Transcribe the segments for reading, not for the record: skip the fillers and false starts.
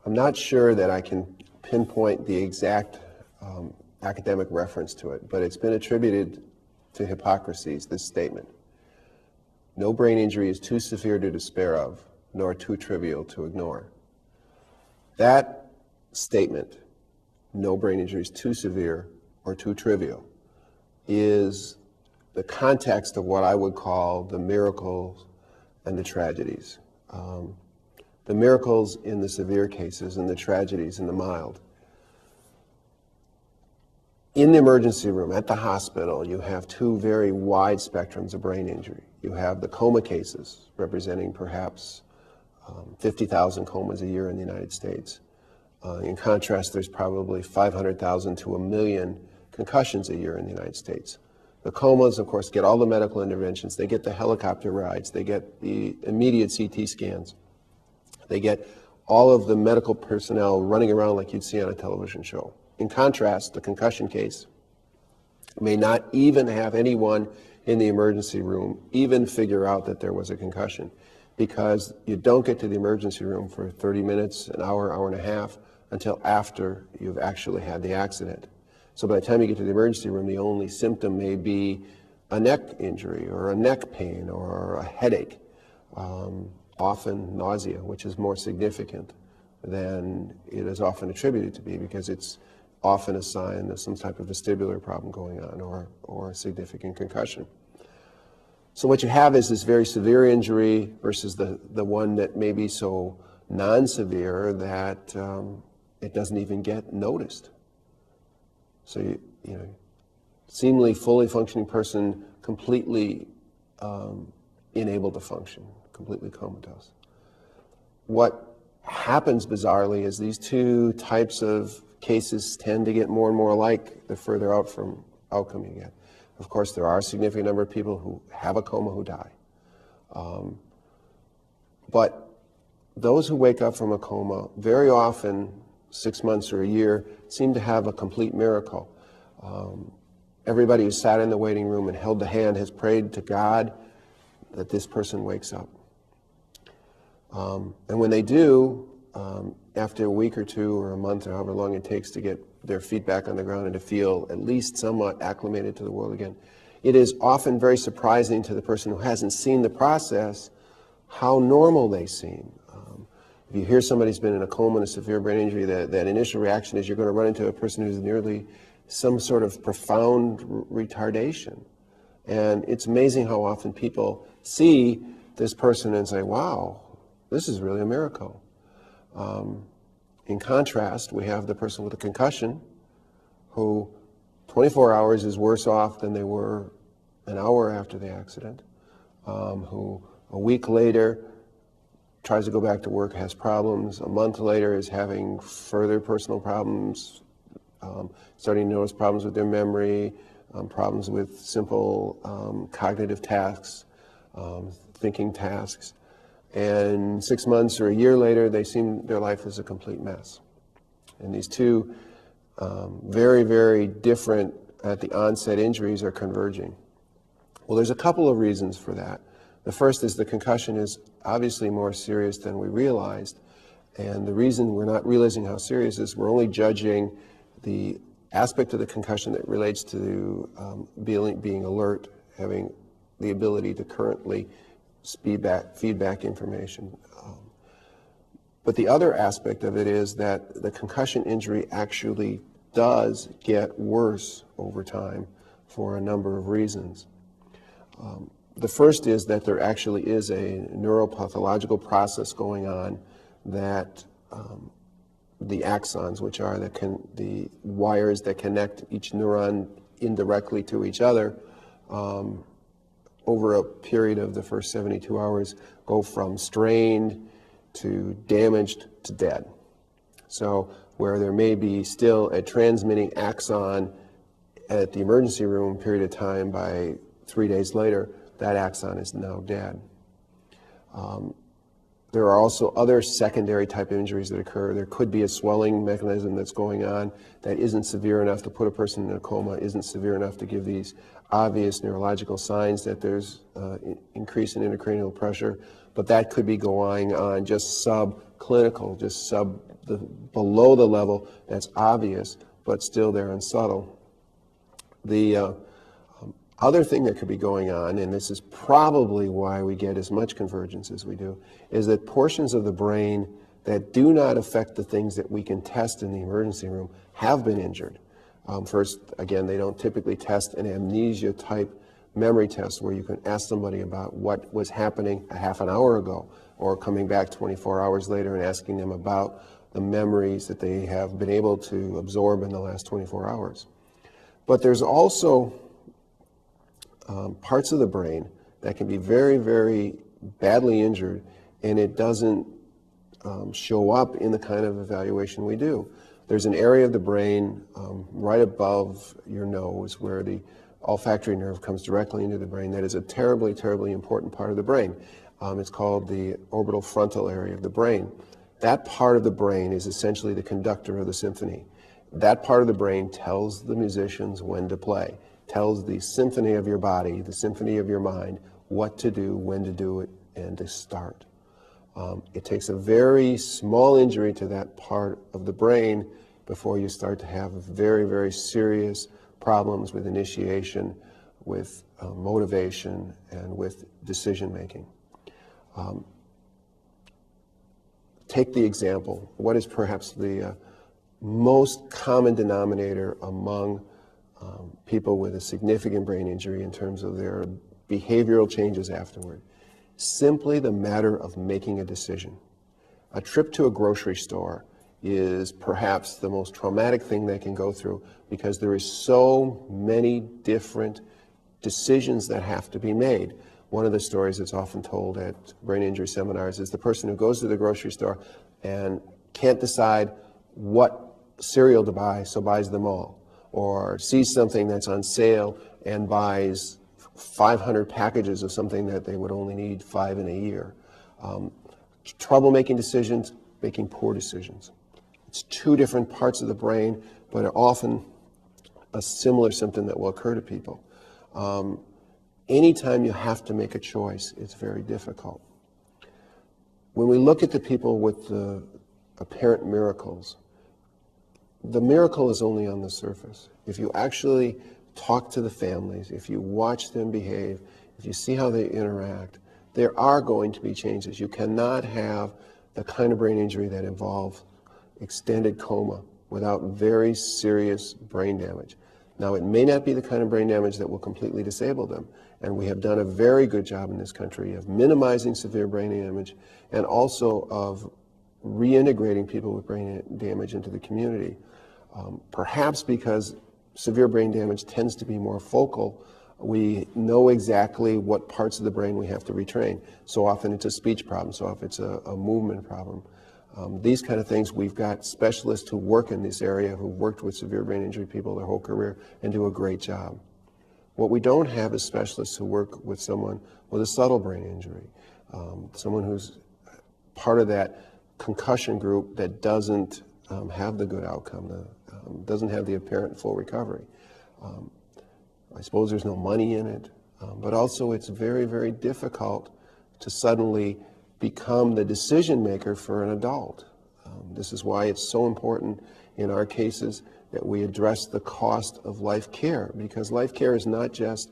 I'm not sure that I can pinpoint the exact academic reference to it, but it's been attributed to Hippocrates, this statement: no brain injury is too severe to despair of, nor too trivial to ignore. That statement, no brain injury is too severe or too trivial, is the context of what I would call the miracles and the tragedies. The miracles in the severe cases and the tragedies in the mild. In the emergency room at the hospital, you have two very wide spectrums of brain injury. You have the coma cases, representing perhaps 50,000 comas a year in the United States. In contrast, there's probably 500,000 to 1 million concussions a year in the United States. The comas, of course, get all the medical interventions. They get the helicopter rides. They get the immediate CT scans. They get all of the medical personnel running around like you'd see on a television show. In contrast, the concussion case may not even have anyone in the emergency room even figure out that there was a concussion, because you don't get to the emergency room for 30 minutes, an hour, hour and a half, until after you've actually had the accident. So by the time you get to the emergency room, the only symptom may be a neck injury or a neck pain or a headache, often nausea, which is more significant than it is often attributed to be, because it's often a sign of some type of vestibular problem going on or a significant concussion. So what you have is this very severe injury versus the one that may be so non-severe that it doesn't even get noticed. So you know, seemingly fully functioning person, completely unable to function, completely comatose. What happens bizarrely is these two types of cases tend to get more and more alike the further out from outcome you get. Of course, there are a significant number of people who have a coma who die. But those who wake up from a coma, very often, 6 months or a year, seem to have a complete miracle. Everybody who sat in the waiting room and held the hand has prayed to God that this person wakes up. And when they do, after a week or two or a month or however long it takes to get their feet back on the ground and to feel at least somewhat acclimated to the world again, it is often very surprising to the person who hasn't seen the process how normal they seem. If you hear somebody's been in a coma and a severe brain injury, that initial reaction is you're going to run into a person who's nearly some sort of profound retardation. And it's amazing how often people see this person and say, wow, this is really a miracle. In contrast, we have the person with a concussion who 24 hours is worse off than they were an hour after the accident, who a week later tries to go back to work, has problems, a month later is having further personal problems, starting to notice problems with their memory, problems with simple cognitive tasks, thinking tasks. And 6 months or a year later, they seem their life is a complete mess. And these two very, very different at the onset injuries are converging. Well, there's a couple of reasons for that. The first is the concussion is obviously more serious than we realized. And the reason we're not realizing how serious it is, we're only judging the aspect of the concussion that relates to being alert, having the ability to currently feedback information. But the other aspect of it is that the concussion injury actually does get worse over time for a number of reasons. The first is that there actually is a neuropathological process going on that the axons, which are the wires that connect each neuron indirectly to each other, over a period of the first 72 hours, go from strained to damaged to dead. So where there may be still a transmitting axon at the emergency room period of time, by 3 days later, that axon is now dead. There are also other secondary type injuries that occur. There could be a swelling mechanism that's going on that isn't severe enough to put a person in a coma, isn't severe enough to give these obvious neurological signs that there's increase in intracranial pressure, but that could be going on just subclinical, just sub below the level that's obvious, but still there and subtle. The other thing that could be going on, and this is probably why we get as much convergence as we do, is that portions of the brain that do not affect the things that we can test in the emergency room have been injured. First, again, they don't typically test an amnesia type memory test where you can ask somebody about what was happening a half an hour ago, or coming back 24 hours later and asking them about the memories that they have been able to absorb in the last 24 hours. But there's also parts of the brain that can be very, very badly injured, and it doesn't show up in the kind of evaluation we do. There's an area of the brain right above your nose where the olfactory nerve comes directly into the brain that is a terribly, terribly important part of the brain. It's called the orbital frontal area of the brain. That part of the brain is essentially the conductor of the symphony. That part of the brain tells the musicians when to play, tells the symphony of your body, the symphony of your mind, what to do, when to do it, and to start. It takes a very small injury to that part of the brain before you start to have very, very serious problems with initiation, with motivation, and with decision making. Take the example. What is perhaps the most common denominator among people with a significant brain injury in terms of their behavioral changes afterward? Simply the matter of making a decision. A trip to a grocery store is perhaps the most traumatic thing they can go through because there is so many different decisions that have to be made. One of the stories that's often told at brain injury seminars is the person who goes to the grocery store and can't decide what cereal to buy, so buys them all, or sees something that's on sale and buys 500 packages of something that they would only need 5 in a year. Trouble making decisions, making poor decisions. It's two different parts of the brain, but are often a similar symptom that will occur to people. Anytime you have to make a choice, it's very difficult. When we look at the people with the apparent miracles, the miracle is only on the surface. If you actually talk to the families, if you watch them behave, if you see how they interact, there are going to be changes. You cannot have the kind of brain injury that involves extended coma without very serious brain damage. Now, it may not be the kind of brain damage that will completely disable them, and we have done a very good job in this country of minimizing severe brain damage and also of reintegrating people with brain damage into the community. Perhaps because severe brain damage tends to be more focal, we know exactly what parts of the brain we have to retrain. So often it's a speech problem, so often it's a movement problem. These kind of things, we've got specialists who work in this area who worked with severe brain injury people their whole career and do a great job. What we don't have is specialists who work with someone with a subtle brain injury, someone who's part of that concussion group that doesn't have the good outcome, doesn't have the apparent full recovery. I suppose there's no money in it, but also it's very, very difficult to suddenly become the decision maker for an adult. This is why it's so important in our cases that we address the cost of life care, because life care is not just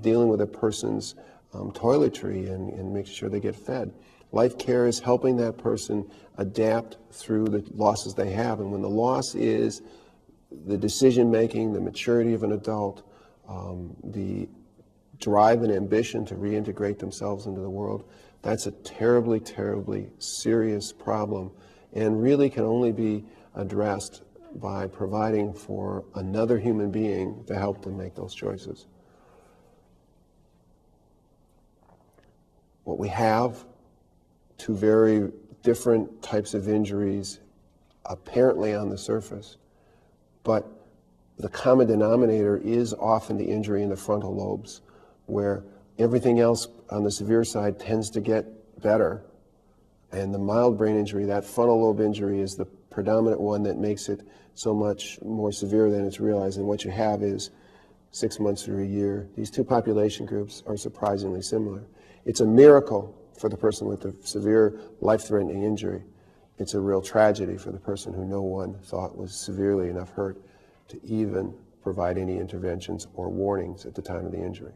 dealing with a person's toiletry and making sure they get fed. Life care is helping that person adapt through the losses they have, and when the loss is the decision making, the maturity of an adult, the drive and ambition to reintegrate themselves into the world, that's a terribly, terribly serious problem and really can only be addressed by providing for another human being to help them make those choices. What we have, two very different types of injuries apparently on the surface, but the common denominator is often the injury in the frontal lobes, where everything else on the severe side tends to get better. And the mild brain injury, that frontal lobe injury, is the predominant one that makes it so much more severe than it's realized. And what you have is 6 months or a year. These two population groups are surprisingly similar. It's a miracle for the person with the severe life-threatening injury. it's a real tragedy for the person who no one thought was severely enough hurt to even provide any interventions or warnings at the time of the injury.